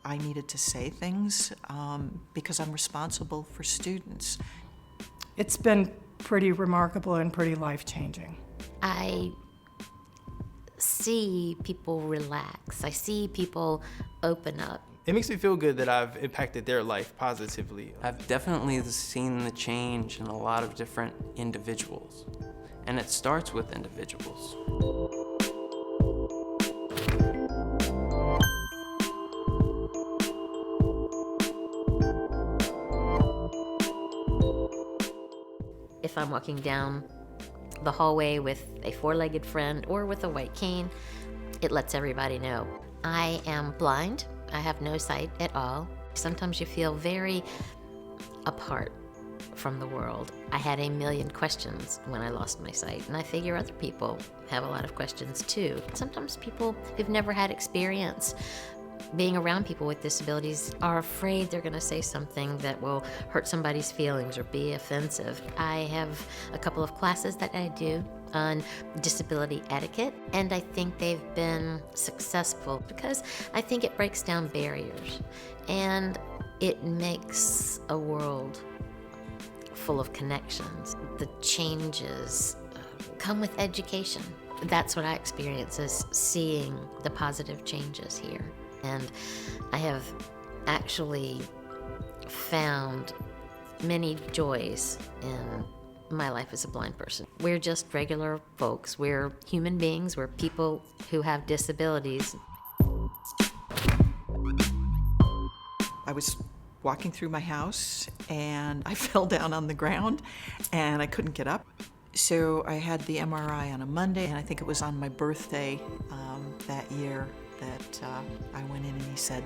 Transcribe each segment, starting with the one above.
I needed to say things because I'm responsible for students. It's been pretty remarkable and pretty life-changing. I see people relax. I see people open up. It makes me feel good that I've impacted their life positively. I've definitely seen the change in a lot of different individuals, and it starts with individuals. If I'm walking down the hallway with a four-legged friend or with a white cane, it lets everybody know. I am blind. I have no sight at all. Sometimes you feel very apart from the world. I had a million questions when I lost my sight, and I figure other people have a lot of questions too. Sometimes people who've never had experience being around people with disabilities are afraid they're going to say something that will hurt somebody's feelings or be offensive. I have a couple of classes that I do on disability etiquette, and I think they've been successful because I think it breaks down barriers and it makes a world full of connections. The changes come with education. That's what I experience, is seeing the positive changes here. And I have actually found many joys in my life as a blind person. We're just regular folks. We're human beings. We're people who have disabilities. I was walking through my house and I fell down on the ground and I couldn't get up. So I had the MRI on a Monday, and I think it was on my birthday that year that I went in and he said,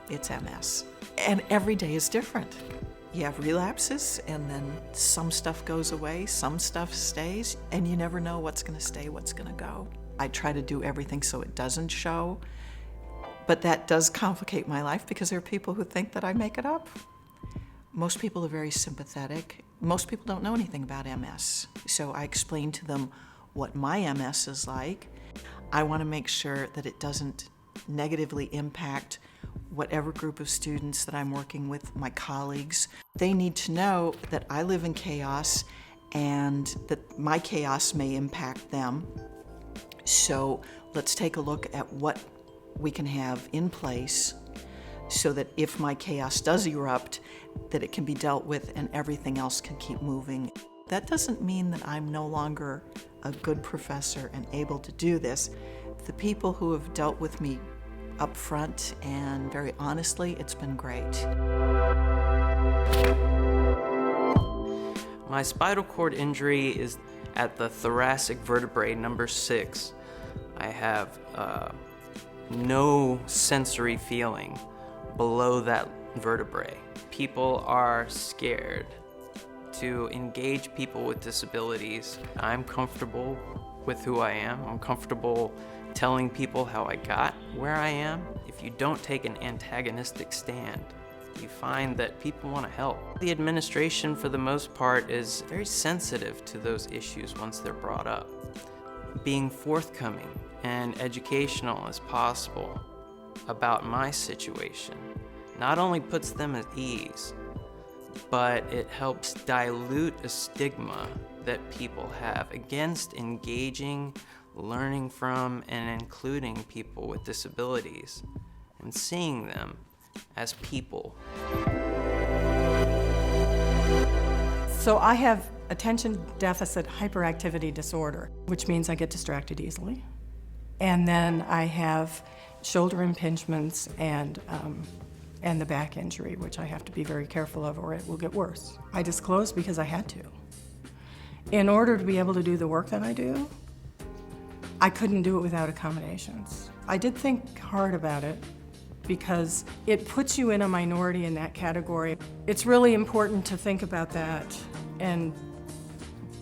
it's MS. And every day is different. You have relapses, and then some stuff goes away, some stuff stays, and you never know what's gonna stay, what's gonna go. I try to do everything so it doesn't show, but that does complicate my life because there are people who think that I make it up. Most people are very sympathetic. Most people don't know anything about MS, so I explain to them what my MS is like. I want to make sure that it doesn't negatively impact whatever group of students that I'm working with, my colleagues. They need to know that I live in chaos and that my chaos may impact them. So let's take a look at what we can have in place so that if my chaos does erupt, that it can be dealt with and everything else can keep moving. That doesn't mean that I'm no longer a good professor and able to do this. The people who have dealt with me up front and very honestly, it's been great. My spinal cord injury is at the thoracic vertebrae number 6. I have no sensory feeling below that vertebrae. People are scared to engage people with disabilities. I'm comfortable with who I am. I'm comfortable telling people how I got where I am. If you don't take an antagonistic stand, you find that people want to help. The administration, for the most part, is very sensitive to those issues once they're brought up. Being forthcoming and educational as possible about my situation not only puts them at ease, but it helps dilute a stigma that people have against engaging, learning from, and including people with disabilities, and seeing them as people. So I have attention deficit hyperactivity disorder, which means I get distracted easily. And then I have shoulder impingements and the back injury, which I have to be very careful of or it will get worse. I disclosed because I had to. In order to be able to do the work that I do, I couldn't do it without accommodations. I did think hard about it because it puts you in a minority in that category. It's really important to think about that and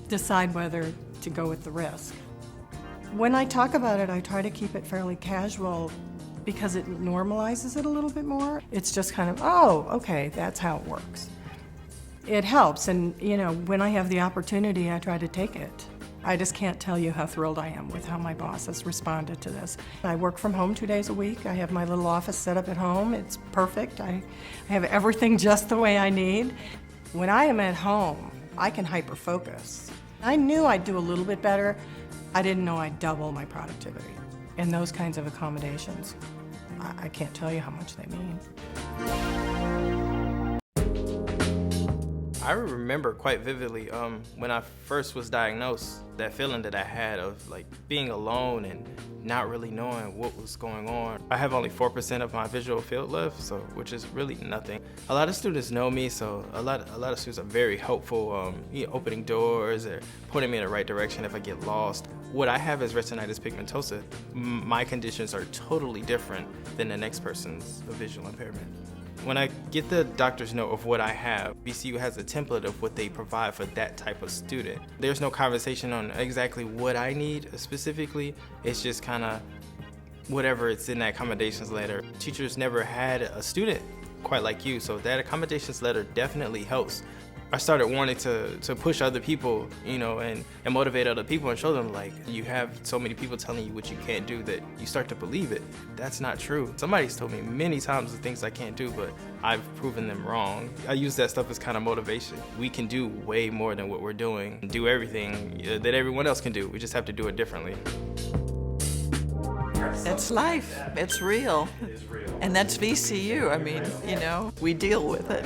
decide whether to go with the risk. When I talk about it, I try to keep it fairly casual because it normalizes it a little bit more. It's just kind of, oh, okay, that's how it works. It helps, and you know, when I have the opportunity, I try to take it. I just can't tell you how thrilled I am with how my boss has responded to this. I work from home 2 days a week. I have my little office set up at home. It's perfect. I have everything just the way I need. When I am at home, I can hyper-focus. I knew I'd do a little bit better. I didn't know I'd double my productivity. And those kinds of accommodations, I can't tell you how much they mean. I remember quite vividly when I first was diagnosed, that feeling that I had of like being alone and not really knowing what was going on. I have only 4% of my visual field left, so which is really nothing. A lot of students know me, so a lot of students are very helpful, opening doors or pointing me in the right direction if I get lost. What I have is retinitis pigmentosa. My conditions are totally different than the next person's visual impairment. When I get the doctor's note of what I have, VCU has a template of what they provide for that type of student. There's no conversation on exactly what I need specifically. It's just kind of whatever it's in that accommodations letter. Teachers never had a student quite like you, so that accommodations letter definitely helps. I started wanting to push other people, and motivate other people and show them, like, you have so many people telling you what you can't do that you start to believe it. That's not true. Somebody's told me many times the things I can't do, but I've proven them wrong. I use that stuff as kind of motivation. We can do way more than what we're doing, do everything that everyone else can do. We just have to do it differently. It's life. It's real. And that's VCU. I mean, we deal with it.